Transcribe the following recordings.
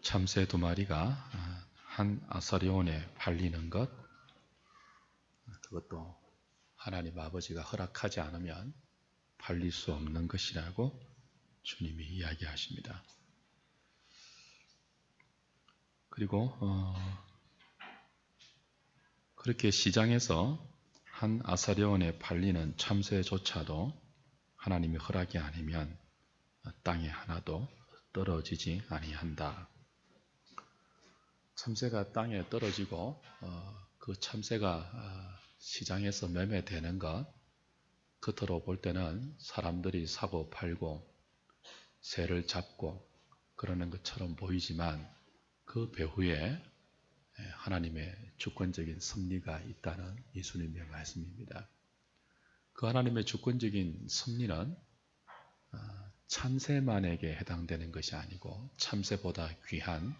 참새 두 마리가 한 아사리온에 팔리는 것, 그것도 하나님 아버지가 허락하지 않으면 팔릴 수 없는 것이라고 주님이 이야기하십니다. 그리고 그렇게 시장에서 한 아사리온에 팔리는 참새조차도 하나님의 허락이 아니면 땅에 하나도 떨어지지 아니한다. 참새가 땅에 떨어지고 그 참새가 시장에서 매매되는 것, 겉으로 볼 때는 사람들이 사고 팔고 새를 잡고 그러는 것처럼 보이지만 그 배후에 하나님의 주권적인 섭리가 있다는 예수님의 말씀입니다. 그 하나님의 주권적인 섭리는 참새만에게 해당되는 것이 아니고 참새보다 귀한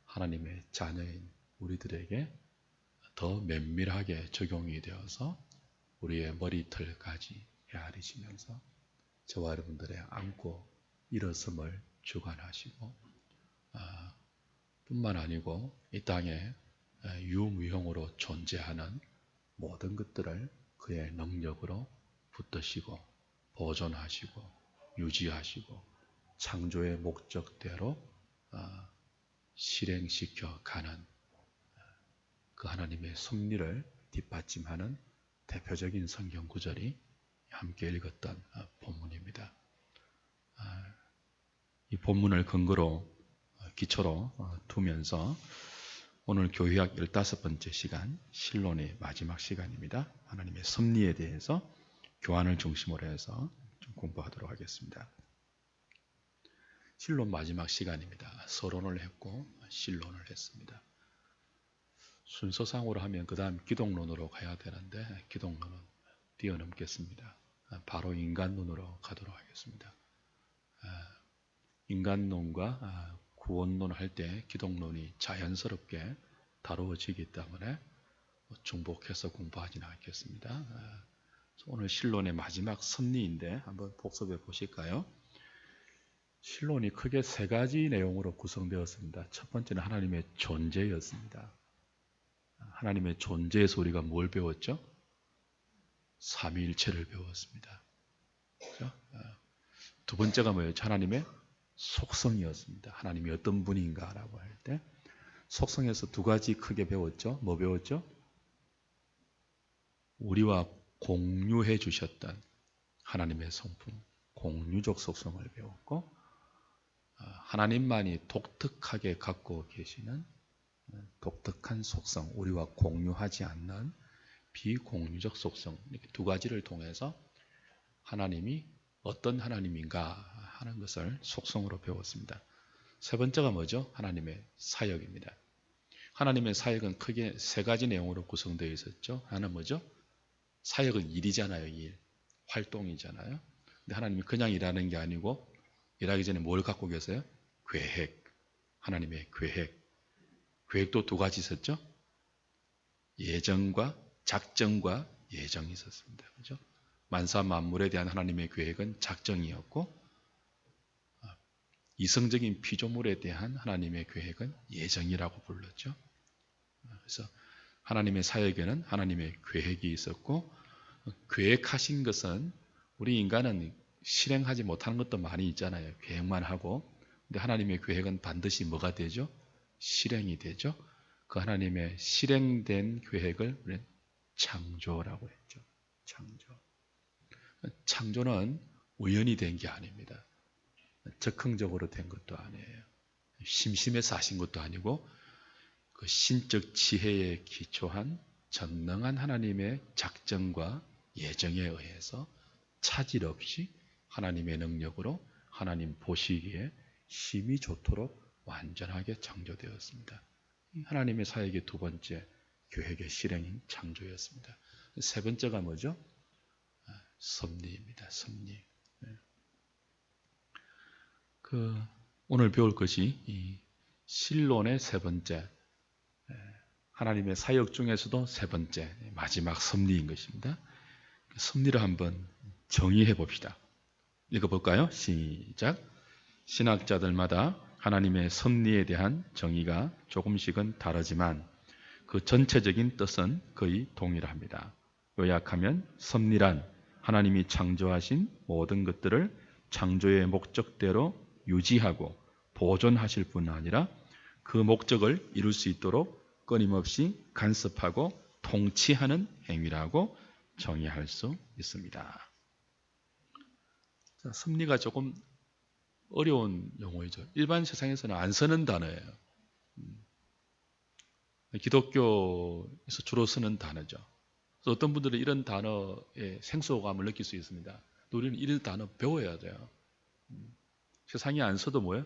하나님의 자녀인 우리들에게 더 면밀하게 적용이 되어서 우리의 머리털까지 헤아리시면서 저와 여러분들의 안고 일어섬을 주관하시고 뿐만 아니고 이 땅에 유무형으로 존재하는 모든 것들을 그의 능력으로 붙드시고 보존하시고 유지하시고 창조의 목적대로 실행시켜 가는 그 하나님의 섭리를 뒷받침하는 대표적인 성경 구절이 함께 읽었던 본문입니다. 이 본문을 근거로 기초로 두면서 오늘 교회학 15번째 시간 신론의 마지막 시간입니다. 하나님의 섭리에 대해서 교환을 중심으로 해서 좀 공부하도록 하겠습니다. 신론 마지막 시간입니다. 서론을 했고 신론을 했습니다. 순서상으로 하면 그 다음 기독론으로 가야 되는데 기독론은 뛰어넘겠습니다. 바로 인간론으로 가도록 하겠습니다. 인간론과 구원론 할 때 기독론이 자연스럽게 다루어지기 때문에 중복해서 공부하지는 않겠습니다. 오늘 신론의 마지막 섭리인데 한번 복습해 보실까요? 신론이 크게 세 가지 내용으로 구성되었습니다. 첫 번째는 하나님의 존재였습니다. 하나님의 존재에서 우리가 뭘 배웠죠? 삼위일체를 배웠습니다. 그렇죠? 두 번째가 뭐였죠? 하나님의 속성이었습니다. 하나님이 어떤 분인가라고 할 때 속성에서 두 가지 크게 배웠죠. 뭐 배웠죠? 우리와 공유해 주셨던 하나님의 성품, 공유적 속성을 배웠고 하나님만이 독특하게 갖고 계시는 독특한 속성, 우리와 공유하지 않는 비공유적 속성, 이렇게 두 가지를 통해서 하나님이 어떤 하나님인가 하는 것을 속성으로 배웠습니다. 세 번째가 뭐죠? 하나님의 사역입니다. 하나님의 사역은 크게 세 가지 내용으로 구성되어 있었죠. 하나는 뭐죠? 사역은 일이잖아요. 일, 활동이잖아요. 근데 하나님이 그냥 일하는 게 아니고 일하기 전에 뭘 갖고 계세요? 계획, 하나님의 계획. 계획도 두 가지 있었죠. 예정과 작정과 예정이 있었습니다. 그렇죠? 만사 만물에 대한 하나님의 계획은 작정이었고 이성적인 피조물에 대한 하나님의 계획은 예정이라고 불렀죠. 그래서 하나님의 사역에는 하나님의 계획이 있었고 계획하신 것은 우리 인간은 실행하지 못하는 것도 많이 있잖아요. 계획만 하고. 근데 하나님의 계획은 반드시 뭐가 되죠? 실행이 되죠. 그 하나님의 실행된 계획을 우리는 창조라고 했죠. 창조는 우연히 된 게 아닙니다. 적극적으로 된 것도 아니에요. 심심해서 하신 것도 아니고 그 신적 지혜에 기초한 전능한 하나님의 작정과 예정에 의해서 차질 없이 하나님의 능력으로 하나님 보시기에 힘이 좋도록 완전하게 창조되었습니다. 하나님의 사역의 두 번째 계획의 실행인 창조였습니다. 세 번째가 뭐죠? 섭리입니다. 섭리. 오늘 배울 것이 이 신론의 세 번째, 하나님의 사역 중에서도 세 번째, 마지막 섭리인 것입니다. 섭리를 한번 정의해 봅시다. 읽어볼까요? 시작. 신학자들마다 하나님의 섭리에 대한 정의가 조금씩은 다르지만 그 전체적인 뜻은 거의 동일합니다. 요약하면 섭리란 하나님이 창조하신 모든 것들을 창조의 목적대로 유지하고 보존하실 뿐 아니라 그 목적을 이룰 수 있도록 끊임없이 간섭하고 통치하는 행위라고 정의할 수 있습니다. 자, 섭리가 조금 어려운 용어이죠. 일반 세상에서는 안 쓰는 단어예요. 기독교에서 주로 쓰는 단어죠. 그래서 어떤 분들은 이런 단어에 생소감을 느낄 수 있습니다. 우리는 이런 단어 배워야 돼요. 세상에 안 써도 뭐예요?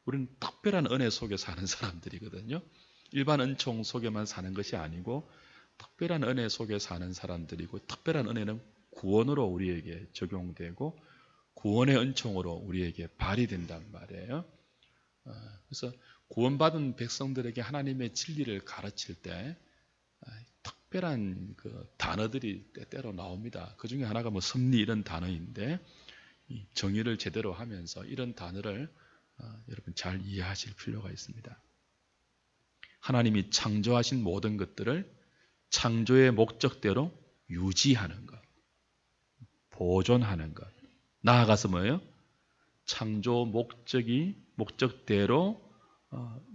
우리는 특별한 은혜 속에 사는 사람들이거든요. 일반 은총 속에만 사는 것이 아니고 특별한 은혜 속에 사는 사람들이고, 특별한 은혜는 구원으로 우리에게 적용되고 구원의 은총으로 우리에게 발휘된단 말이에요. 그래서 구원받은 백성들에게 하나님의 진리를 가르칠 때 특별한 그 단어들이 때때로 나옵니다. 그 중에 하나가 뭐 섭리 이런 단어인데, 이 정의를 제대로 하면서 이런 단어를 여러분 잘 이해하실 필요가 있습니다. 하나님이 창조하신 모든 것들을 창조의 목적대로 유지하는 것, 보존하는 것. 나아가서 뭐예요? 창조 목적대로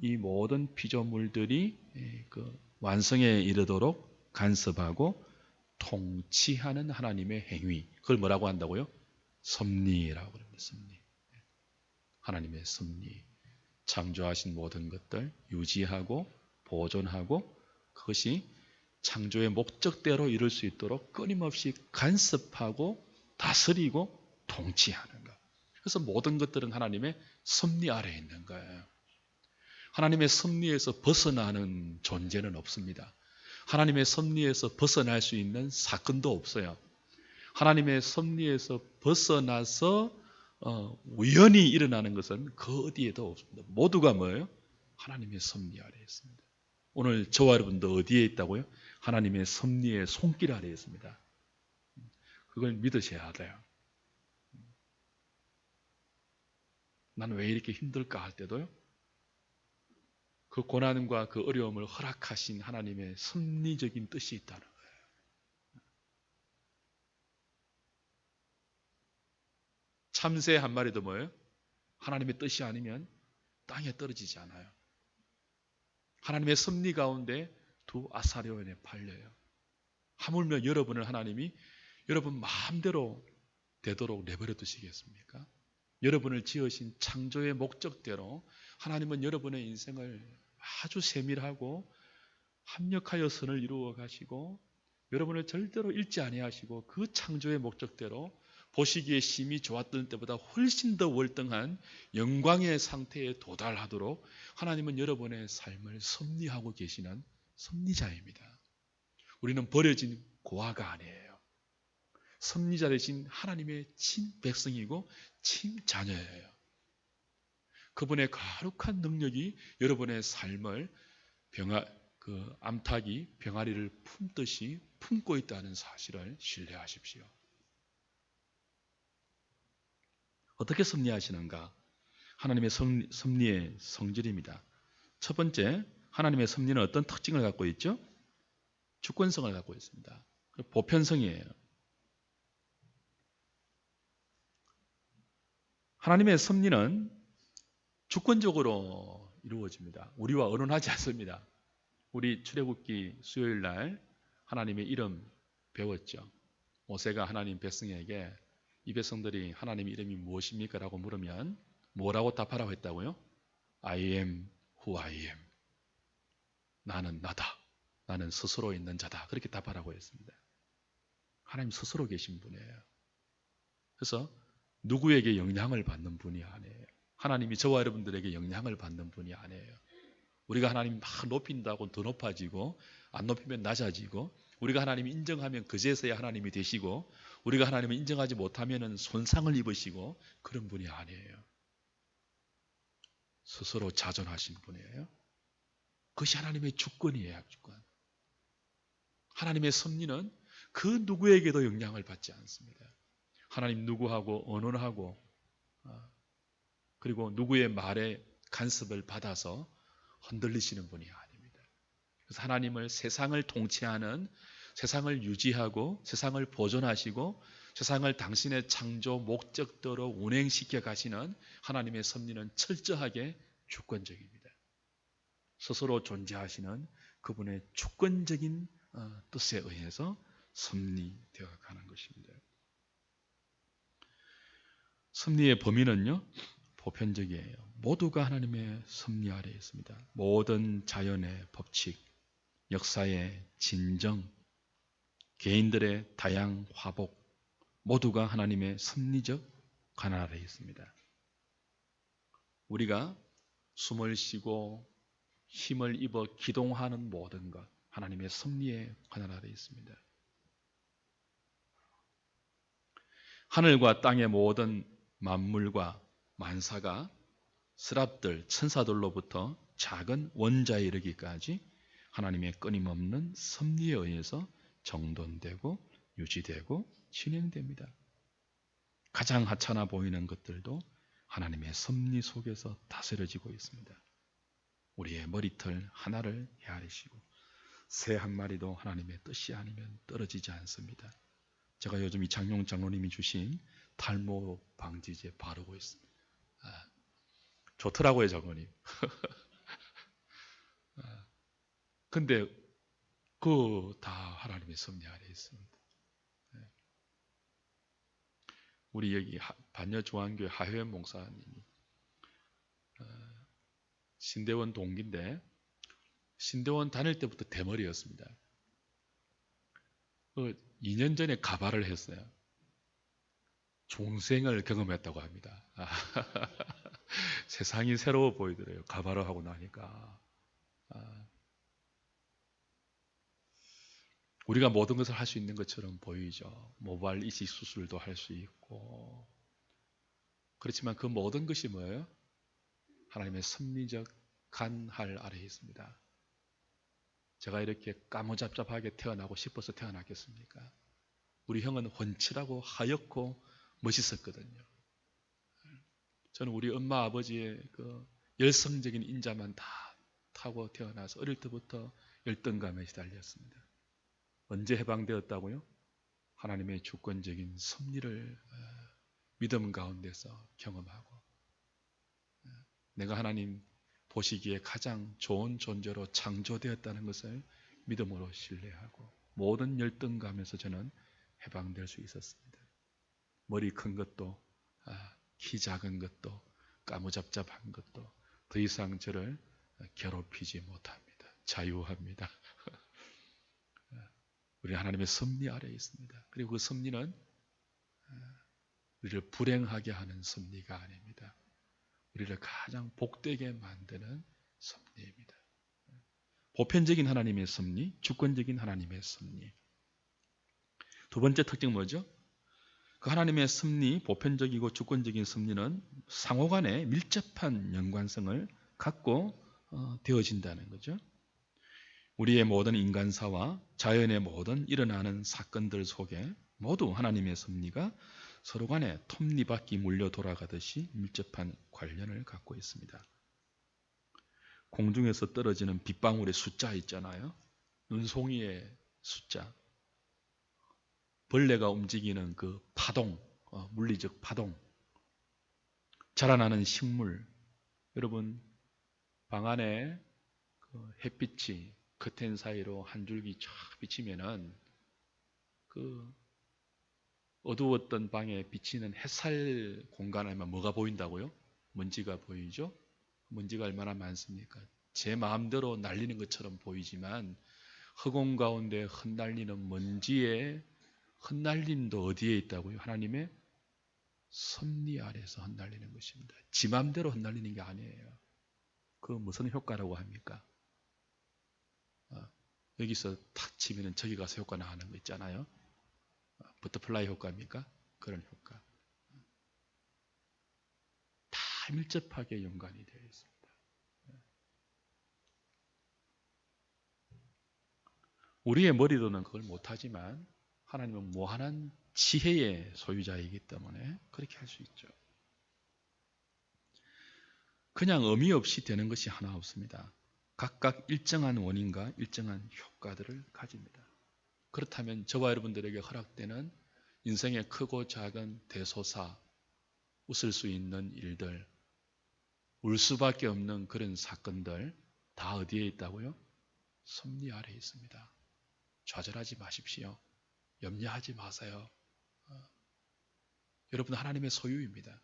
이 모든 피조물들이 그 완성에 이르도록 간섭하고 통치하는 하나님의 행위. 그걸 뭐라고 한다고요? 섭리라고 합니다. 섭리. 하나님의 섭리. 창조하신 모든 것들 유지하고 보존하고 그것이 창조의 목적대로 이룰 수 있도록 끊임없이 간섭하고 다스리고 통치하는 것. 그래서 모든 것들은 하나님의 섭리 아래에 있는 거예요. 하나님의 섭리에서 벗어나는 존재는 없습니다. 하나님의 섭리에서 벗어날 수 있는 사건도 없어요. 하나님의 섭리에서 벗어나서 우연히 일어나는 것은 그 어디에도 없습니다. 모두가 뭐예요? 하나님의 섭리 아래에 있습니다. 오늘 저와 여러분도 어디에 있다고요? 하나님의 섭리의 손길 아래에 있습니다. 그걸 믿으셔야 돼요. 난 왜 이렇게 힘들까 할 때도요, 그 고난과 그 어려움을 허락하신 하나님의 섭리적인 뜻이 있다는 거예요. 참새 한 마리도 뭐예요? 하나님의 뜻이 아니면 땅에 떨어지지 않아요. 하나님의 섭리 가운데 두 아사리온에 팔려요. 하물며 여러분을 하나님이 여러분 마음대로 되도록 내버려 두시겠습니까? 여러분을 지으신 창조의 목적대로 하나님은 여러분의 인생을 아주 세밀하고 합력하여 선을 이루어 가시고 여러분을 절대로 잃지 아니하시고 그 창조의 목적대로 보시기에 심히 좋았던 때보다 훨씬 더 월등한 영광의 상태에 도달하도록 하나님은 여러분의 삶을 섭리하고 계시는 섭리자입니다. 우리는 버려진 고아가 아니에요. 섭리자 되신 하나님의 친백성이고 친자녀예요. 그분의 거룩한 능력이 여러분의 삶을 암탉이 병아리를 품듯이 품고 있다는 사실을 신뢰하십시오. 어떻게 섭리하시는가? 하나님의 섭리의 성질입니다. 첫 번째, 하나님의 섭리는 어떤 특징을 갖고 있죠? 주권성을 갖고 있습니다. 보편성이에요. 하나님의 섭리는 주권적으로 이루어집니다. 우리와 의논하지 않습니다. 우리 출애굽기 수요일 날 하나님의 이름 배웠죠. 모세가 하나님 백성에게 이 백성들이 하나님의 이름이 무엇입니까? 라고 물으면 뭐라고 답하라고 했다고요? I am who I am. 나는 나다. 나는 스스로 있는 자다. 그렇게 답하라고 했습니다. 하나님 스스로 계신 분이에요. 그래서 누구에게 영향을 받는 분이 아니에요. 하나님이 저와 여러분들에게 영향을 받는 분이 아니에요. 우리가 하나님 막 높인다고 더 높아지고 안 높이면 낮아지고 우리가 하나님을 인정하면 그제서야 하나님이 되시고 우리가 하나님을 인정하지 못하면 손상을 입으시고 그런 분이 아니에요. 스스로 자존하신 분이에요. 그것이 하나님의 주권이에요. 주권. 하나님의 섭리는 그 누구에게도 영향을 받지 않습니다. 하나님 누구하고 언론하고 그리고 누구의 말에 간섭을 받아서 흔들리시는 분이 아닙니다. 그래서 하나님을 세상을 통치하는, 세상을 유지하고 세상을 보존하시고 세상을 당신의 창조 목적대로 운행시켜 가시는 하나님의 섭리는 철저하게 주권적입니다. 스스로 존재하시는 그분의 주권적인 뜻에 의해서 섭리되어 가는 것입니다. 섭리의 범위는요, 보편적이에요. 모두가 하나님의 섭리 아래에 있습니다. 모든 자연의 법칙, 역사의 진정, 개인들의 다양 화복, 모두가 하나님의 섭리적 관할 아래에 있습니다. 우리가 숨을 쉬고 힘을 입어 기동하는 모든 것, 하나님의 섭리의 관할 아래에 있습니다. 하늘과 땅의 모든 만물과 만사가 스랍들, 천사들로부터 작은 원자에 이르기까지 하나님의 끊임없는 섭리에 의해서 정돈되고 유지되고 진행됩니다. 가장 하찮아 보이는 것들도 하나님의 섭리 속에서 다스려지고 있습니다. 우리의 머리털 하나를 헤아리시고 새 한 마리도 하나님의 뜻이 아니면 떨어지지 않습니다. 제가 요즘 이창용 장로님이 주신 탈모 방지제 바르고 있습니다. 좋더라고요, 장로님. 근데 그 다 하나님의 섭리 아래에 있습니다. 우리 여기 반여조한교회 하효연 목사님이 신대원 동기인데 신대원 다닐 때부터 대머리였습니다. 2년 전에 가발을 했어요. 중생을 경험했다고 합니다. 세상이 새로워 보이더래요. 가발을 하고 나니까. 우리가 모든 것을 할 수 있는 것처럼 보이죠. 모발 이식 수술도 할 수 있고. 그렇지만 그 모든 것이 뭐예요? 하나님의 섭리적 간할 아래에 있습니다. 제가 이렇게 까무잡잡하게 태어나고 싶어서 태어났겠습니까? 우리 형은 훤칠하고 하얗고 멋있었거든요. 저는 우리 엄마 아버지의 그 열성적인 인자만 다 타고 태어나서 어릴 때부터 열등감에 시달렸습니다. 언제 해방되었다고요? 하나님의 주권적인 섭리를 믿음 가운데서 경험하고 내가 하나님 보시기에 가장 좋은 존재로 창조되었다는 것을 믿음으로 신뢰하고 모든 열등감에서 저는 해방될 수 있었습니다. 머리 큰 것도 키 작은 것도 까무잡잡한 것도 더 이상 저를 괴롭히지 못합니다. 자유합니다. 우리 하나님의 섭리 아래에 있습니다. 그리고 그 섭리는 우리를 불행하게 하는 섭리가 아닙니다. 우리를 가장 복되게 만드는 섭리입니다. 보편적인 하나님의 섭리, 주권적인 하나님의 섭리. 두 번째 특징 뭐죠? 그 하나님의 섭리, 보편적이고 주권적인 섭리는 상호간에 밀접한 연관성을 갖고 되어진다는 거죠. 우리의 모든 인간사와 자연의 모든 일어나는 사건들 속에 모두 하나님의 섭리가 서로 간에 톱니바퀴 물려 돌아가듯이 밀접한 관련을 갖고 있습니다. 공중에서 떨어지는 빗방울의 숫자 있잖아요. 눈송이의 숫자. 벌레가 움직이는 그 파동, 물리적 파동. 자라나는 식물. 여러분, 방 안에 그 햇빛이 커튼 사이로 한 줄기 쫙 비치면은 그 어두웠던 방에 비치는 햇살 공간에만 뭐가 보인다고요? 먼지가 보이죠? 먼지가 얼마나 많습니까? 제 마음대로 날리는 것처럼 보이지만 허공 가운데 흩날리는 먼지의 흩날림도 어디에 있다고요? 하나님의 섭리 아래에서 흩날리는 것입니다. 지 마음대로 흩날리는 게 아니에요. 그 무슨 효과라고 합니까? 여기서 탁 치면 저기 가서 효과 나는 거 있잖아요. 버터플라이 효과입니까? 그런 효과. 다 밀접하게 연관이 되어 있습니다. 우리의 머리로는 그걸 못하지만 하나님은 무한한 지혜의 소유자이기 때문에 그렇게 할 수 있죠. 그냥 의미 없이 되는 것이 하나 없습니다. 각각 일정한 원인과 일정한 효과들을 가집니다. 그렇다면 저와 여러분들에게 허락되는 인생의 크고 작은 대소사, 웃을 수 있는 일들, 울 수밖에 없는 그런 사건들 다 어디에 있다고요? 섭리 아래에 있습니다. 좌절하지 마십시오. 염려하지 마세요. 여러분 하나님의 소유입니다.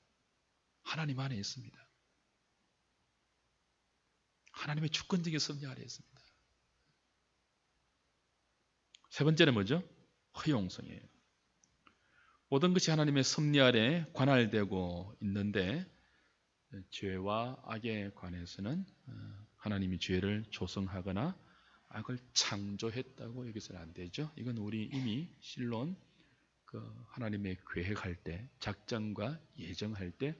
하나님 안에 있습니다. 하나님의 주권적인 섭리 아래에 있습니다. 세 번째는 뭐죠? 허용성이에요. 모든 것이 하나님의 섭리 아래에 관할되고 있는데 죄와 악에 관해서는 하나님이 죄를 조성하거나 악을 창조했다고 여기서는 안 되죠. 이건 우리 이미 실론 하나님의 계획할 때, 작정과 예정할 때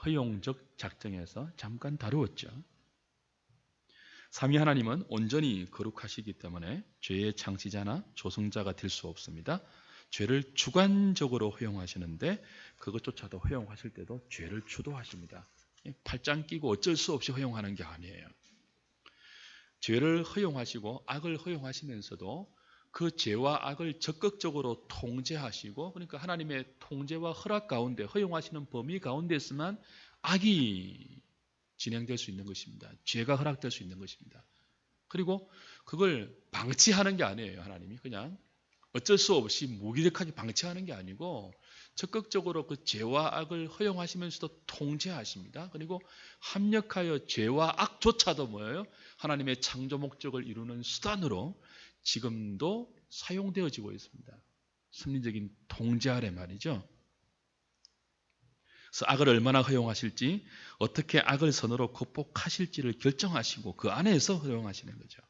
허용적 작정에서 잠깐 다루었죠. 삼위 하나님은 온전히 거룩하시기 때문에 죄의 창시자나 조성자가 될 수 없습니다. 죄를 주관적으로 허용하시는데 그것조차도 허용하실 때도 죄를 주도하십니다. 팔짱 끼고 어쩔 수 없이 허용하는 게 아니에요. 죄를 허용하시고 악을 허용하시면서도 그 죄와 악을 적극적으로 통제하시고, 그러니까 하나님의 통제와 허락 가운데 허용하시는 범위 가운데서만 악이 진행될 수 있는 것입니다. 죄가 허락될 수 있는 것입니다. 그리고 그걸 방치하는 게 아니에요. 하나님이 그냥 어쩔 수 없이 무기력하게 방치하는 게 아니고 적극적으로 그 죄와 악을 허용하시면서도 통제하십니다. 그리고 합력하여 죄와 악조차도 뭐예요? 하나님의 창조 목적을 이루는 수단으로 지금도 사용되어지고 있습니다. 섭리적인 통제 아래 말이죠. 그래서 악을 얼마나 허용하실지, 어떻게 악을 선으로 극복하실지를 결정하시고 그 안에서 허용하시는 거죠.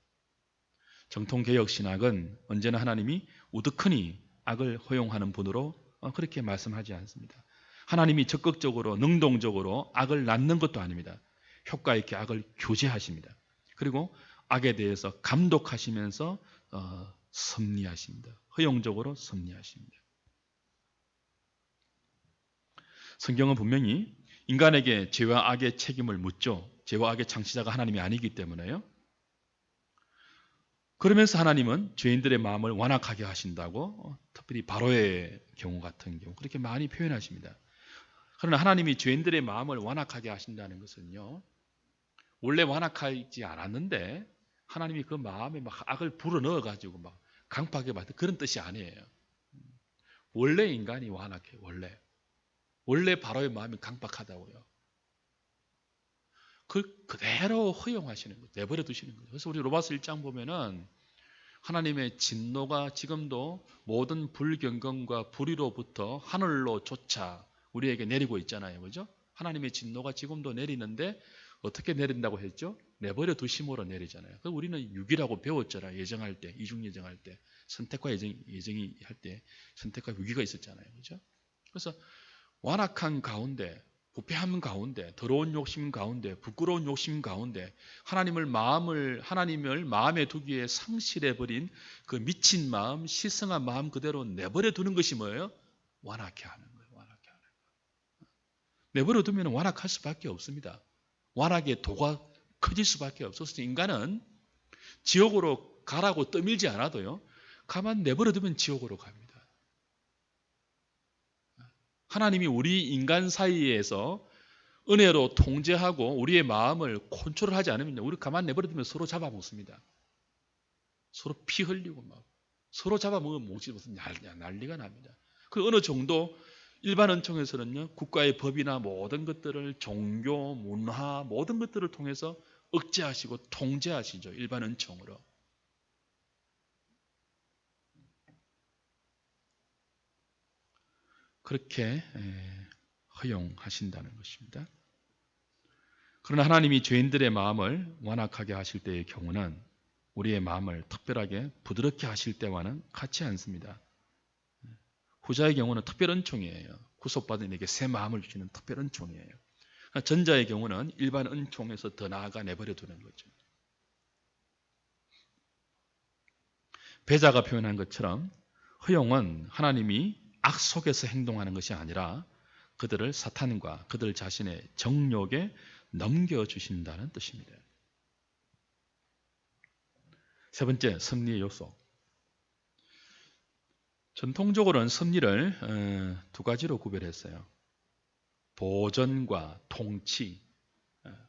정통개혁신학은 언제나 하나님이 우두커니 악을 허용하는 분으로 그렇게 말씀하지 않습니다. 하나님이 적극적으로 능동적으로 악을 낳는 것도 아닙니다. 효과 있게 악을 교제하십니다. 그리고 악에 대해서 감독하시면서 섭리하십니다. 허용적으로 섭리하십니다. 성경은 분명히 인간에게 죄와 악의 책임을 묻죠. 죄와 악의 창시자가 하나님이 아니기 때문에요. 그러면서 하나님은 죄인들의 마음을 완악하게 하신다고, 특별히 바로의 경우 같은 경우 그렇게 많이 표현하십니다. 그러나 하나님이 죄인들의 마음을 완악하게 하신다는 것은요, 원래 완악하지 않았는데 하나님이 그 마음에 막 악을 불어넣어가지고 막 강팍하게 만든 그런 뜻이 아니에요. 원래 인간이 완악해요. 원래 바로의 마음이 강팍하다고요. 그대로 허용하시는 거예요. 내버려 두시는 거예요. 그래서 우리 로마서 1장 보면은 하나님의 진노가 지금도 모든 불경건과 불의로부터 하늘로 쫓아 우리에게 내리고 있잖아요. 그죠? 하나님의 진노가 지금도 내리는데 어떻게 내린다고 했죠? 내버려 두심으로 내리잖아요. 우리는 유기라고 배웠잖아요. 예정할 때, 이중 예정할 때, 선택과 예정이 할 때 선택과 유기가 있었잖아요. 그죠? 그래서 완악한 가운데, 부패함 가운데, 더러운 욕심 가운데, 부끄러운 욕심 가운데 하나님을 마음에 두기에 상실해버린 그 미친 마음, 시성한 마음 그대로 내버려 두는 것이 뭐예요? 완악해 하는 거예요. 완악해 하는 거예요. 내버려 두면 완악할 수밖에 없습니다. 완악의 도가 커질 수밖에 없어서 인간은 지옥으로 가라고 떠밀지 않아도요, 가만 내버려 두면 지옥으로 갑니다. 하나님이 우리 인간 사이에서 은혜로 통제하고 우리의 마음을 컨트롤하지 않으면 우리 가만 내버려두면 서로 잡아먹습니다. 서로 피 흘리고 막 서로 잡아먹으면 무슨 난리가 납니다. 그 어느 정도 일반 은총에서는요, 국가의 법이나 모든 것들을 종교, 문화 모든 것들을 통해서 억제하시고 통제하시죠. 일반 은총으로. 그렇게 허용하신다는 것입니다. 그러나 하나님이 죄인들의 마음을 완악하게 하실 때의 경우는 우리의 마음을 특별하게 부드럽게 하실 때와는 같지 않습니다. 후자의 경우는 특별 은총이에요. 구속받은 이에게 새 마음을 주시는 특별 은총이에요. 전자의 경우는 일반 은총에서 더 나아가 내버려 두는 거죠. 배자가 표현한 것처럼 허용은 하나님이 악 속에서 행동하는 것이 아니라 그들을 사탄과 그들 자신의 정욕에 넘겨주신다는 뜻입니다. 세 번째, 섭리의 요소. 전통적으로는 섭리를 두 가지로 구별했어요. 보존과 통치,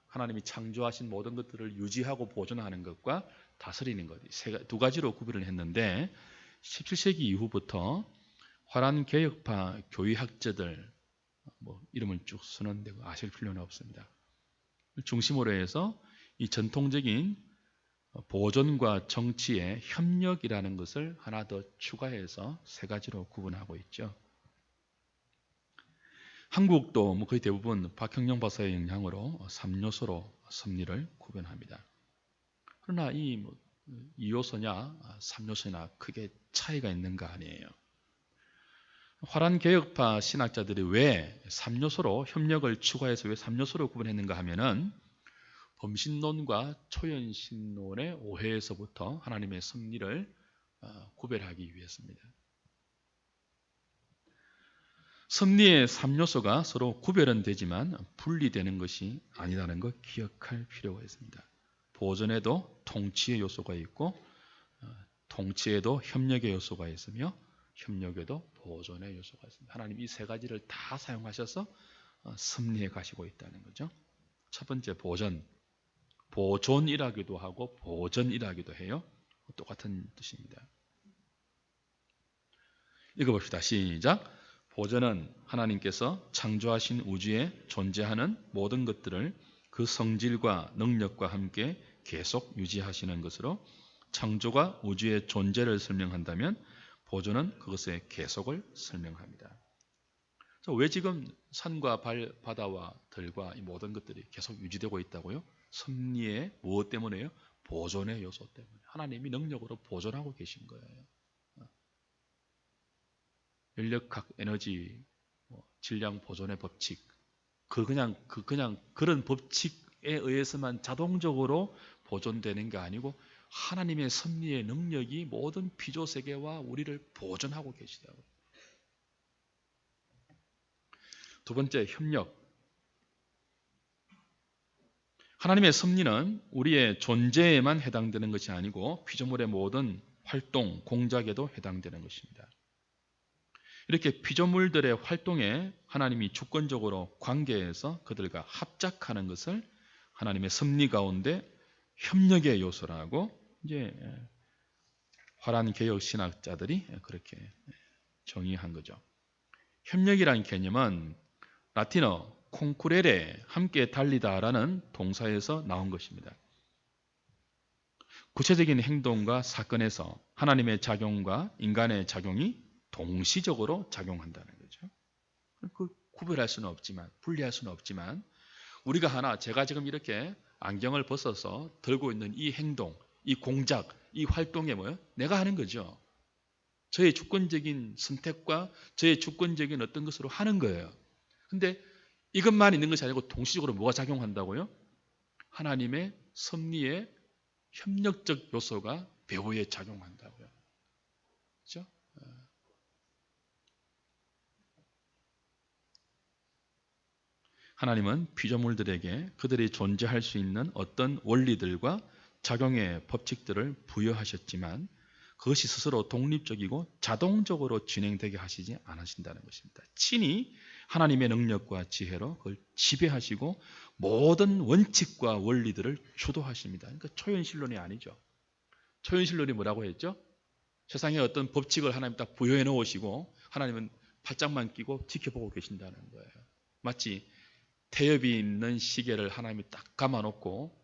하나님이 창조하신 모든 것들을 유지하고 보존하는 것과 다스리는 것, 두 가지로 구별을 했는데 17세기 이후부터 화란 개혁파 교의학자들 이름을 쭉 쓰는데 아실 필요는 없습니다. 중심으로 해서 이 전통적인 보존과 정치의 협력이라는 것을 하나 더 추가해서 세 가지로 구분하고 있죠. 한국도 거의 대부분 박형영 박사의 영향으로 3요소로 섭리를 구분합니다. 그러나 이 2요소냐 3요소냐 크게 차이가 있는 거 아니에요. 화란 개혁파 신학자들이 왜 3요소로 협력을 추가해서 왜 3요소로 구분했는가 하면은 범신론과 초연신론의 오해에서부터 하나님의 섭리를 구별하기 위해서입니다. 섭리의 3요소가 서로 구별은 되지만 분리되는 것이 아니라는 것 기억할 필요가 있습니다. 보존에도 통치의 요소가 있고 통치에도 협력의 요소가 있으며 협력에도 보존의 요소가 있습니다. 하나님 이 세 가지를 다 사용하셔서 섭리해 가시고 있다는 거죠. 첫 번째 보존. 보존이라기도 하고 보전이라기도 해요. 똑같은 뜻입니다. 읽어봅시다. 시작. 보전은 하나님께서 창조하신 우주에 존재하는 모든 것들을 그 성질과 능력과 함께 계속 유지하시는 것으로 창조가 우주의 존재를 설명한다면 보존은 그것의 계속을 설명합니다. 왜 지금 산과 바다와 들과 이 모든 것들이 계속 유지되고 있다고요? 섭리의 무엇 때문에요? 보존의 요소 때문에. 하나님이 능력으로 보존하고 계신 거예요. 연력학 에너지 질량 보존의 법칙. 그냥 그런 법칙에 의해서만 자동적으로 보존되는 게 아니고 하나님의 섭리의 능력이 모든 피조 세계와 우리를 보존하고 계시다고. 두 번째, 협력. 하나님의 섭리는 우리의 존재에만 해당되는 것이 아니고 피조물의 모든 활동, 공작에도 해당되는 것입니다. 이렇게 피조물들의 활동에 하나님이 주권적으로 관계해서 그들과 합작하는 것을 하나님의 섭리 가운데 협력의 요소라고 이제 화란 개혁 신학자들이 그렇게 정의한 거죠. 협력이라는 개념은 라틴어 콩쿠레레 함께 달리다라는 동사에서 나온 것입니다. 구체적인 행동과 사건에서 하나님의 작용과 인간의 작용이 동시적으로 작용한다는 거죠. 그 구별할 수는 없지만 분리할 수는 없지만 우리가 제가 지금 이렇게 안경을 벗어서 들고 있는 이 행동, 이 공작, 이 활동에 뭐예요? 내가 하는 거죠. 저의 주권적인 선택과 저의 주권적인 어떤 것으로 하는 거예요. 근데 이것만 있는 것이 아니고 동시적으로 뭐가 작용한다고요? 하나님의 섭리의 협력적 요소가 배후에 작용한다고요. 그렇죠? 하나님은 피조물들에게 그들이 존재할 수 있는 어떤 원리들과 작용의 법칙들을 부여하셨지만 그것이 스스로 독립적이고 자동적으로 진행되게 하시지 않으신다는 것입니다. 친히 하나님의 능력과 지혜로 그걸 지배하시고 모든 원칙과 원리들을 주도하십니다. 그러니까 초현실론이 아니죠. 초현실론이 뭐라고 했죠? 세상에 어떤 법칙을 하나님 딱 부여해 놓으시고 하나님은 팔짱만 끼고 지켜보고 계신다는 거예요. 마치 태엽이 있는 시계를 하나님이 딱 감아놓고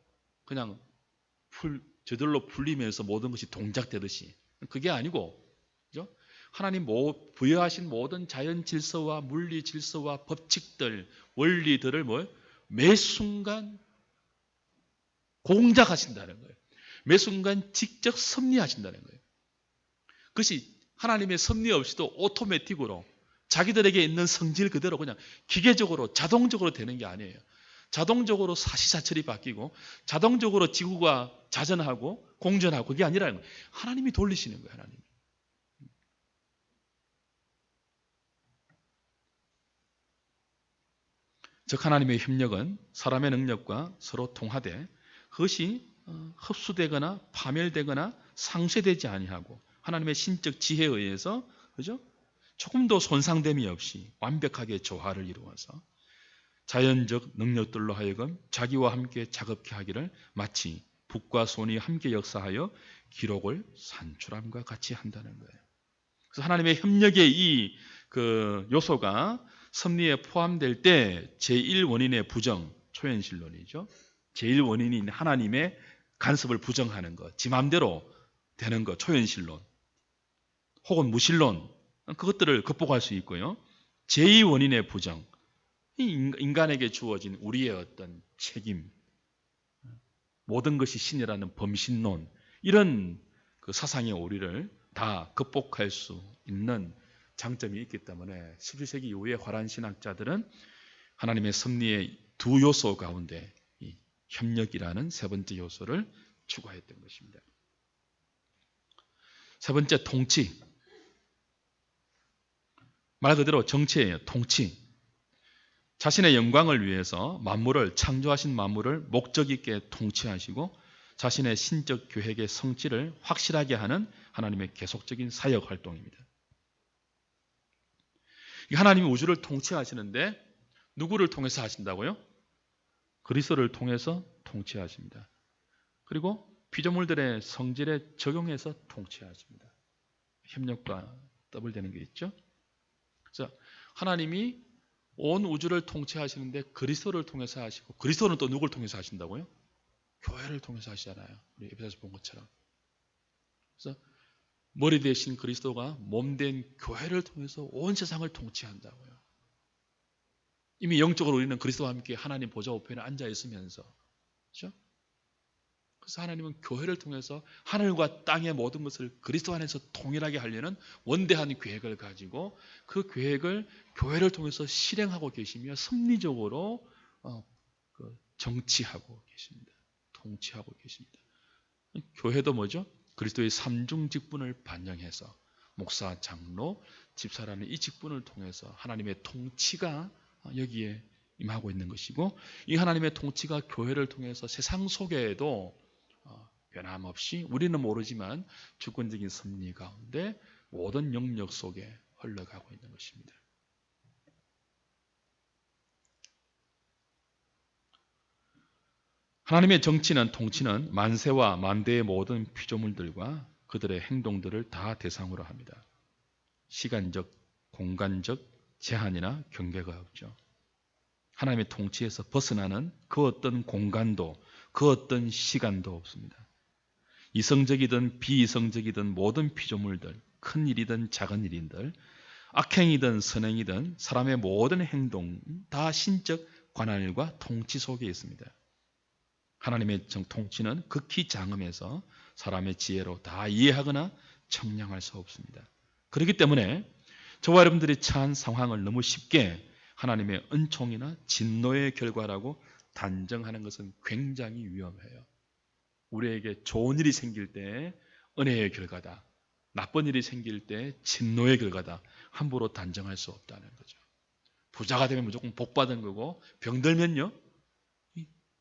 그냥 저절로 풀리면서 모든 것이 동작되듯이 그게 아니고 그죠? 하나님 부여하신 모든 자연 질서와 물리 질서와 법칙들, 원리들을 매 순간 공작하신다는 거예요. 매 순간 직접 섭리하신다는 거예요. 그것이 하나님의 섭리 없이도 오토매틱으로 자기들에게 있는 성질 그대로 그냥 기계적으로 자동적으로 되는 게 아니에요. 자동적으로 사시사철이 바뀌고 자동적으로 지구가 자전하고 공전하고 그게 아니라는 거예요. 하나님이 돌리시는 거예요. 하나님. 즉 하나님의 협력은 사람의 능력과 서로 통하되 그것이 흡수되거나 파멸되거나 상쇄되지 아니하고 하나님의 신적 지혜에 의해서 그죠? 조금도 손상됨이 없이 완벽하게 조화를 이루어서 자연적 능력들로 하여금 자기와 함께 작업케 하기를 마치 북과 손이 함께 역사하여 기록을 산출함과 같이 한다는 거예요. 그래서 하나님의 협력의 이 요소가 섭리에 포함될 때 제1원인의 부정, 초현실론이죠. 제1원인인 하나님의 간섭을 부정하는 것, 지 마음대로 되는 것, 초현실론. 혹은 무신론, 그것들을 극복할 수 있고요. 제2원인의 부정, 인간에게 주어진 우리의 어떤 책임, 모든 것이 신이라는 범신론, 이런 사상의 오리를 다 극복할 수 있는 장점이 있기 때문에 11세기 이후의 화란 신학자들은 하나님의 섭리의 두 요소 가운데 이 협력이라는 세 번째 요소를 추구했던 것입니다. 세 번째, 통치. 말 그대로 정치예요. 통치. 자신의 영광을 위해서 만물을, 창조하신 만물을 목적 있게 통치하시고 자신의 신적 계획의 성취를 확실하게 하는 하나님의 계속적인 사역 활동입니다. 하나님이 우주를 통치하시는데 누구를 통해서 하신다고요? 그리스도를 통해서 통치하십니다. 그리고 피조물들의 성질에 적용해서 통치하십니다. 협력과 더블되는 게 있죠. 그래서 하나님이 온 우주를 통치하시는데 그리스도를 통해서 하시고, 그리스도는 또 누구를 통해서 하신다고요? 교회를 통해서 하시잖아요. 우리 에베소서 본 것처럼. 그래서 머리 대신 그리스도가 몸된 교회를 통해서 온 세상을 통치한다고요. 이미 영적으로 우리는 그리스도와 함께 하나님 보좌 우편에 앉아 있으면서, 그렇죠? 그래서 하나님은 교회를 통해서 하늘과 땅의 모든 것을 그리스도 안에서 통일하게 하려는 원대한 계획을 가지고 그 계획을 교회를 통해서 실행하고 계시며 섭리적으로 정치하고 계십니다. 통치하고 계십니다. 교회도 뭐죠? 그리스도의 삼중 직분을 반영해서 목사, 장로, 집사라는 이 직분을 통해서 하나님의 통치가 여기에 임하고 있는 것이고, 이 하나님의 통치가 교회를 통해서 세상 속에도 변함없이 우리는 모르지만 주권적인 섭리 가운데 모든 영역 속에 흘러가고 있는 것입니다. 하나님의 정치는, 통치는 만세와 만대의 모든 피조물들과 그들의 행동들을 다 대상으로 합니다. 시간적, 공간적 제한이나 경계가 없죠. 하나님의 통치에서 벗어나는 그 어떤 공간도 그 어떤 시간도 없습니다. 이성적이든 비이성적이든 모든 피조물들, 큰 일이든 작은 일이든 악행이든 선행이든 사람의 모든 행동 다 신적 관할과 통치 속에 있습니다. 하나님의 통치는 극히 장엄해서 사람의 지혜로 다 이해하거나 청량할 수 없습니다. 그렇기 때문에 저와 여러분들이 처한 상황을 너무 쉽게 하나님의 은총이나 진노의 결과라고 단정하는 것은 굉장히 위험해요. 우리에게 좋은 일이 생길 때 은혜의 결과다, 나쁜 일이 생길 때 진노의 결과다, 함부로 단정할 수 없다는 거죠. 부자가 되면 무조건 복 받은 거고 병들면요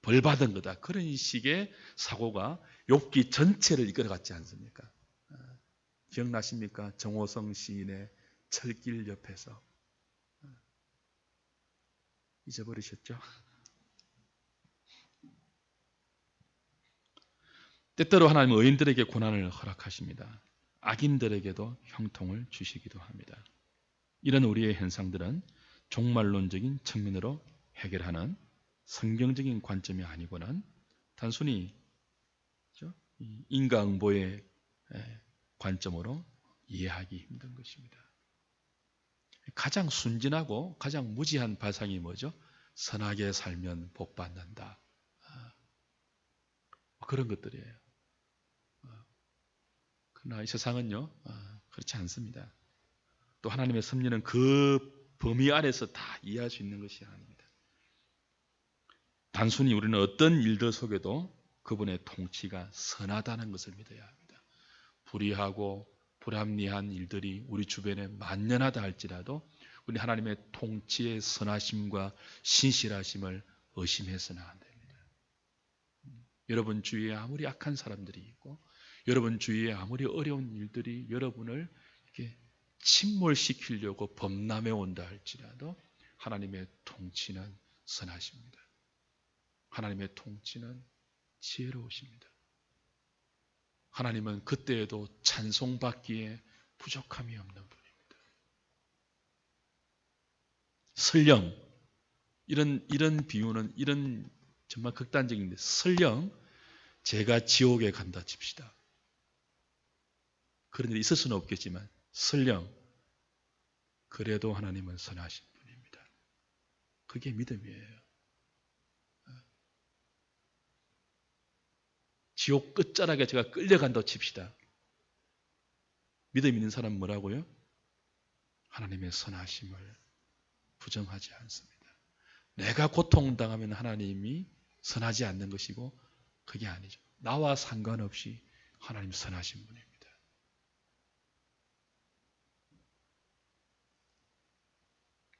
벌 받은 거다, 그런 식의 사고가 욥기 전체를 이끌어갔지 않습니까? 기억나십니까? 정호성 시인의 철길 옆에서. 잊어버리셨죠? 때때로 하나님은 의인들에게 고난을 허락하십니다. 악인들에게도 형통을 주시기도 합니다. 이런 우리의 현상들은 종말론적인 측면으로 해결하는 성경적인 관점이 아니고는 단순히 인과응보의 관점으로 이해하기 힘든 것입니다. 가장 순진하고 가장 무지한 발상이 뭐죠? 선하게 살면 복 받는다. 그런 것들이에요. 그러나 이 세상은요 그렇지 않습니다. 또 하나님의 섭리는 그 범위 아래서 다 이해할 수 있는 것이 아닙니다. 단순히 우리는 어떤 일들 속에도 그분의 통치가 선하다는 것을 믿어야 합니다. 불의하고 불합리한 일들이 우리 주변에 만연하다 할지라도 우리 하나님의 통치의 선하심과 신실하심을 의심해서는 안 됩니다. 여러분 주위에 아무리 악한 사람들이 있고 여러분 주위에 아무리 어려운 일들이 여러분을 이렇게 침몰시키려고 범람해 온다 할지라도 하나님의 통치는 선하십니다. 하나님의 통치는 지혜로우십니다. 하나님은 그때에도 찬송받기에 부족함이 없는 분입니다. 설령 이런 비유는 이런 정말 극단적인데 설령 제가 지옥에 간다 칩시다. 그런 일이 있을 수는 없겠지만 설령 그래도 하나님은 선하신 분입니다. 그게 믿음이에요. 지옥 끝자락에 제가 끌려간다 칩시다. 믿음 있는 사람은 뭐라고요? 하나님의 선하심을 부정하지 않습니다. 내가 고통당하면 하나님이 선하지 않는 것이고 그게 아니죠. 나와 상관없이 하나님 선하신 분입니다.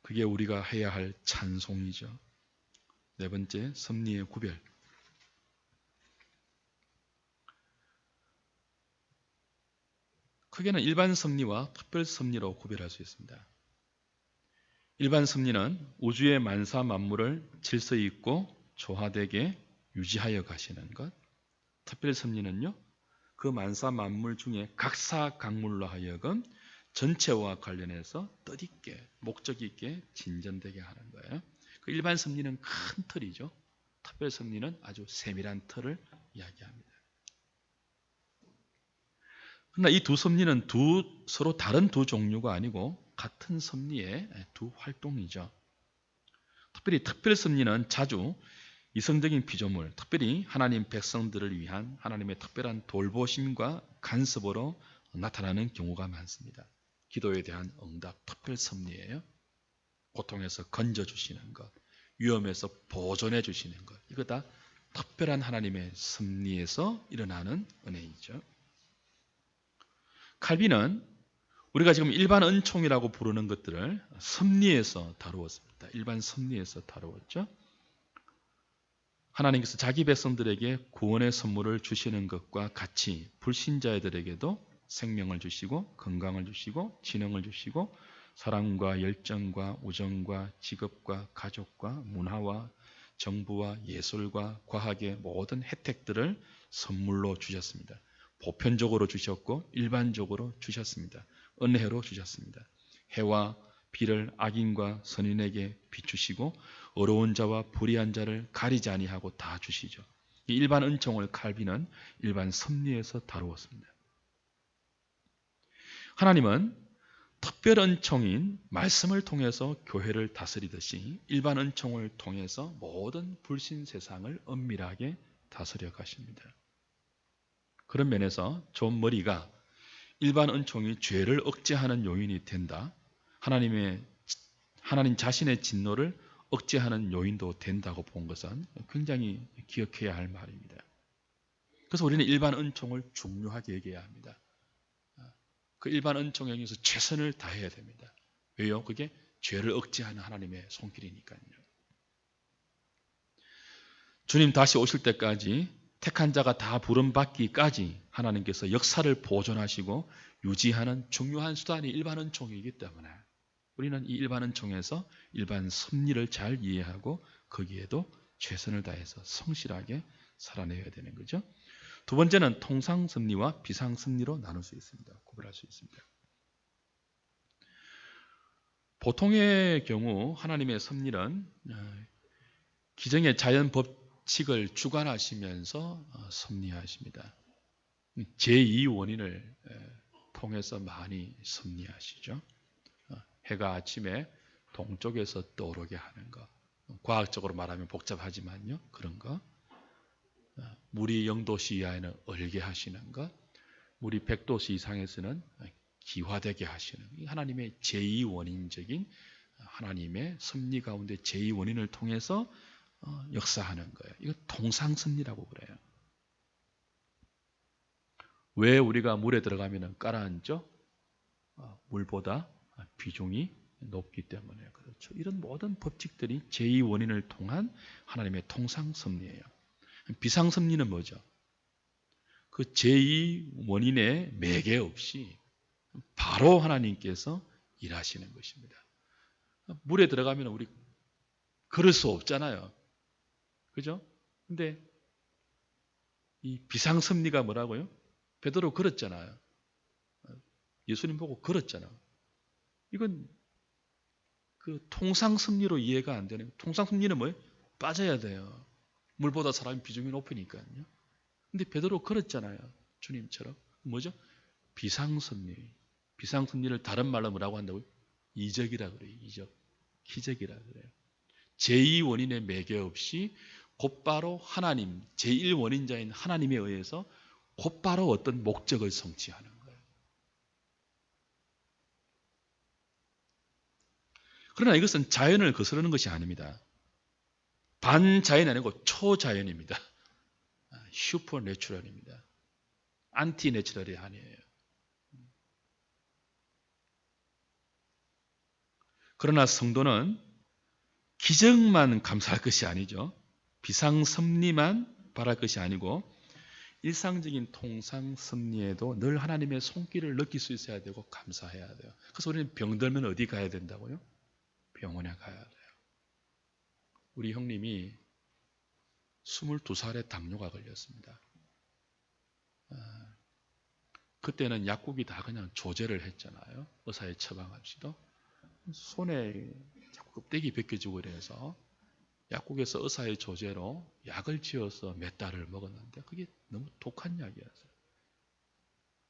그게 우리가 해야 할 찬송이죠. 네 번째, 섭리의 구별. 크게는 일반 섭리와 특별 섭리로 구별할 수 있습니다. 일반 섭리는 우주의 만사 만물을 질서 있고 조화되게 유지하여 가시는 것. 특별 섭리는요, 그 만사 만물 중에 각사각물로 하여금 전체와 관련해서 뜻있게 목적 있게 진전되게 하는 거예요. 그 일반 섭리는 큰 틀이죠. 특별 섭리는 아주 세밀한 틀을 이야기합니다. 그러나 이 두 섭리는 서로 다른 두 종류가 아니고 같은 섭리의 두 활동이죠. 특별히 특별 섭리는 자주 이성적인 피조물, 특별히 하나님 백성들을 위한 하나님의 특별한 돌보심과 간섭으로 나타나는 경우가 많습니다. 기도에 대한 응답, 특별 섭리예요. 고통에서 건져주시는 것, 위험에서 보존해 주시는 것, 이거 다 특별한 하나님의 섭리에서 일어나는 은혜이죠. 칼빈은 우리가 지금 일반 은총이라고 부르는 것들을 섭리에서 다루었습니다. 일반 섭리에서 다루었죠. 하나님께서 자기 백성들에게 구원의 선물을 주시는 것과 같이 불신자들에게도 생명을 주시고 건강을 주시고 지능을 주시고 사랑과 열정과 우정과 직업과 가족과 문화와 정부와 예술과 과학의 모든 혜택들을 선물로 주셨습니다. 보편적으로 주셨고 일반적으로 주셨습니다. 은혜로 주셨습니다. 해와 비를 악인과 선인에게 비추시고 어려운 자와 불의한 자를 가리지 아니하고 다 주시죠. 이 일반 은총을 칼빈은 일반 섭리에서 다루었습니다. 하나님은 특별 은총인 말씀을 통해서 교회를 다스리듯이 일반 은총을 통해서 모든 불신 세상을 엄밀하게 다스려 가십니다. 그런 면에서 존 머리가 일반 은총이 죄를 억제하는 요인이 된다. 하나님 자신의 진노를 억제하는 요인도 된다고 본 것은 굉장히 기억해야 할 말입니다. 그래서 우리는 일반 은총을 중요하게 여겨야 합니다. 그 일반 은총에 의해서 최선을 다해야 됩니다. 왜요? 그게 죄를 억제하는 하나님의 손길이니까요. 주님 다시 오실 때까지 택한 자가 다 부름받기까지 하나님께서 역사를 보존하시고 유지하는 중요한 수단이 일반 은총이기 때문에 우리는 이 일반 은총에서 일반 섭리를 잘 이해하고 거기에도 최선을 다해서 성실하게 살아내야 되는 거죠. 두 번째는 통상 섭리와 비상 섭리로 나눌 수 있습니다. 구별할 수 있습니다. 보통의 경우 하나님의 섭리는 기정의 자연 법칙을 주관하시면서 섭리하십니다. 제2원인을 통해서 많이 섭리하시죠. 해가 아침에 동쪽에서 떠오르게 하는 것. 과학적으로 말하면 복잡하지만요. 그런 거. 물이 0도씨 이하에는 얼게 하시는 것. 물이 100도씨 이상에서는 기화되게 하시는 것. 하나님의 제2원인적인 하나님의 섭리 가운데 제2원인을 통해서 역사하는 거예요. 이거 통상섭리라고 그래요. 왜 우리가 물에 들어가면 가라앉죠? 물보다 비중이 높기 때문에 그렇죠. 이런 모든 법칙들이 제2 원인을 통한 하나님의 통상섭리예요. 비상섭리는 뭐죠? 그 제2 원인의 매개 없이 바로 하나님께서 일하시는 것입니다. 물에 들어가면 우리 그럴 수 없잖아요. 그죠? 근데 이 비상섭리가 뭐라고요? 베드로 걸었잖아요. 예수님 보고 걸었잖아요. 이건 그 통상섭리로 이해가 안 되는, 통상섭리는 뭐예요? 빠져야 돼요. 물보다 사람이 비중이 높으니까요. 근데 베드로 걸었잖아요. 주님처럼. 뭐죠? 비상섭리. 비상섭리를 다른 말로 뭐라고 한다고요? 이적이라 그래요. 이적. 기적이라 그래요. 제2 원인의 매개 없이 곧바로 하나님, 제1 원인자인 하나님에 의해서 곧바로 어떤 목적을 성취하는 거예요. 그러나 이것은 자연을 거스르는 것이 아닙니다. 반자연이 아니고 초자연입니다. 슈퍼내추럴입니다. 안티내추럴이 아니에요. 그러나 성도는 기적만 감사할 것이 아니죠. 비상섭리만 바랄 것이 아니고 일상적인 통상섭리에도 늘 하나님의 손길을 느낄 수 있어야 되고 감사해야 돼요. 그래서 우리는 병들면 어디 가야 된다고요? 병원에 가야 돼요. 우리 형님이 22살에 당뇨가 걸렸습니다. 그때는 약국이 다 그냥 조제를 했잖아요. 의사의 처방 없이도. 손에 자꾸 껍데기 벗겨지고 이래서 약국에서 의사의 조제로 약을 지어서 몇 달을 먹었는데 그게 너무 독한 약이었어요.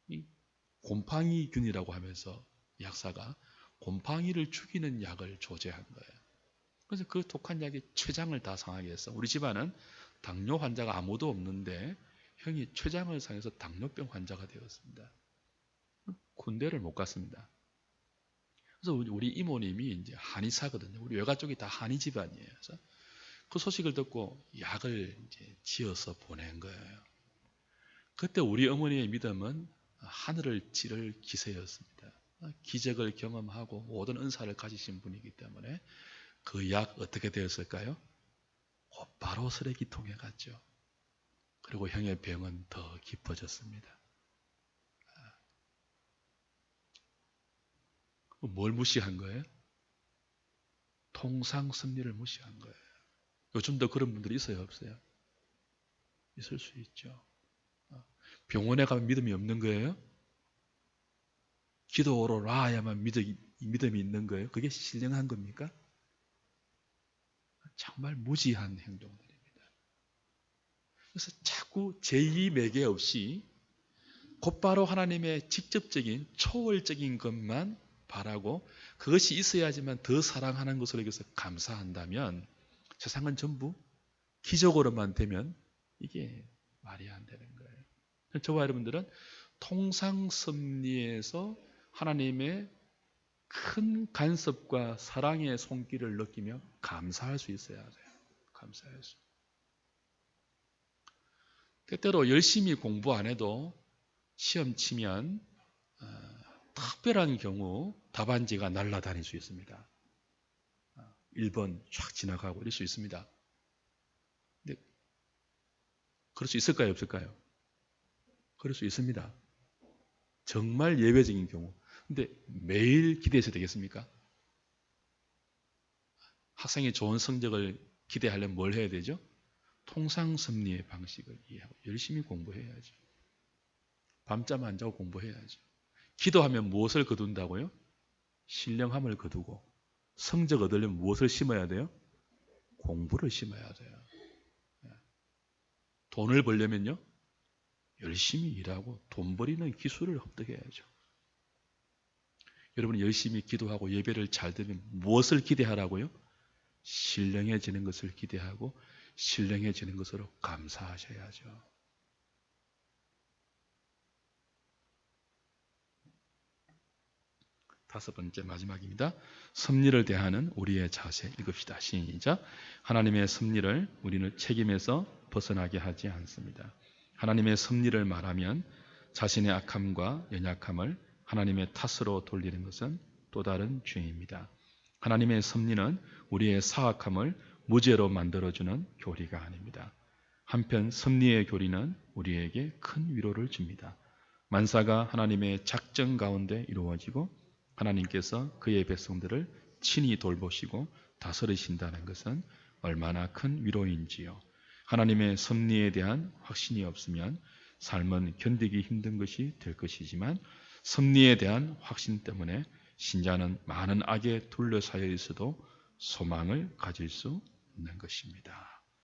이 곰팡이균이라고 하면서 약사가 곰팡이를 죽이는 약을 조제한 거예요. 그래서 그 독한 약이 췌장을 다 상하게 했어. 우리 집안은 당뇨 환자가 아무도 없는데 형이 췌장을 상해서 당뇨병 환자가 되었습니다. 군대를 못 갔습니다. 그래서 우리 이모님이 이제 한의사거든요. 우리 외가 쪽이 다 한의 집안이에요. 그래서 그 소식을 듣고 약을 이제 지어서 보낸 거예요. 그때 우리 어머니의 믿음은 하늘을 찌를 기세였습니다. 기적을 경험하고 모든 은사를 가지신 분이기 때문에 그 약 어떻게 되었을까요? 곧바로 쓰레기통에 갔죠. 그리고 형의 병은 더 깊어졌습니다. 뭘 무시한 거예요? 통상섭리를 무시한 거예요. 요즘도 그런 분들이 있어요, 없어요? 있을 수 있죠. 병원에 가면 믿음이 없는 거예요? 기도로 나아야만 믿음이 있는 거예요? 그게 신령한 겁니까? 정말 무지한 행동들입니다. 그래서 자꾸 제2 매개 없이 곧바로 하나님의 직접적인 초월적인 것만 바라고 그것이 있어야지만 더 사랑하는 것으로 여기서 감사한다면 세상은 전부 기적으로만 되면 이게 말이 안 되는 거예요. 저와 여러분들은 통상섭리에서 하나님의 큰 간섭과 사랑의 손길을 느끼며 감사할 수 있어야 돼요. 감사할 수. 때때로 열심히 공부 안 해도 시험 치면 특별한 경우 답안지가 날아다닐 수 있습니다. 1번 쫙 지나가고 이럴 수 있습니다. 근데 그럴 수 있을까요? 없을까요? 그럴 수 있습니다. 정말 예외적인 경우. 근데 매일 기대해서 되겠습니까? 학생이 좋은 성적을 기대하려면 뭘 해야 되죠? 통상섭리의 방식을 이해하고 열심히 공부해야죠. 밤잠 안 자고 공부해야죠. 기도하면 무엇을 거둔다고요? 신령함을 거두고 성적 얻으려면 무엇을 심어야 돼요? 공부를 심어야 돼요. 돈을 벌려면요? 열심히 일하고 돈 벌이는 기술을 습득해야죠. 여러분이 열심히 기도하고 예배를 잘 드리면 무엇을 기대하라고요? 신령해지는 것을 기대하고 신령해지는 것으로 감사하셔야죠. 다섯 번째 마지막입니다. 섭리를 대하는 우리의 자세 읽읍시다. 시작. 하나님의 섭리를 우리는 책임에서 벗어나게 하지 않습니다. 하나님의 섭리를 말하면 자신의 악함과 연약함을 하나님의 탓으로 돌리는 것은 또 다른 죄입니다. 하나님의 섭리는 우리의 사악함을 무죄로 만들어주는 교리가 아닙니다. 한편 섭리의 교리는 우리에게 큰 위로를 줍니다. 만사가 하나님의 작정 가운데 이루어지고 하나님께서 그의 백성들을 친히 돌보시고 다스리신다는 것은 얼마나 큰 위로인지요. 하나님의 섭리에 대한 확신이 없으면 삶은 견디기 힘든 것이 될 것이지만 섭리에 대한 확신 때문에 신자는 많은 악에 둘러싸여 있어도 소망을 가질 수 있는 것입니다.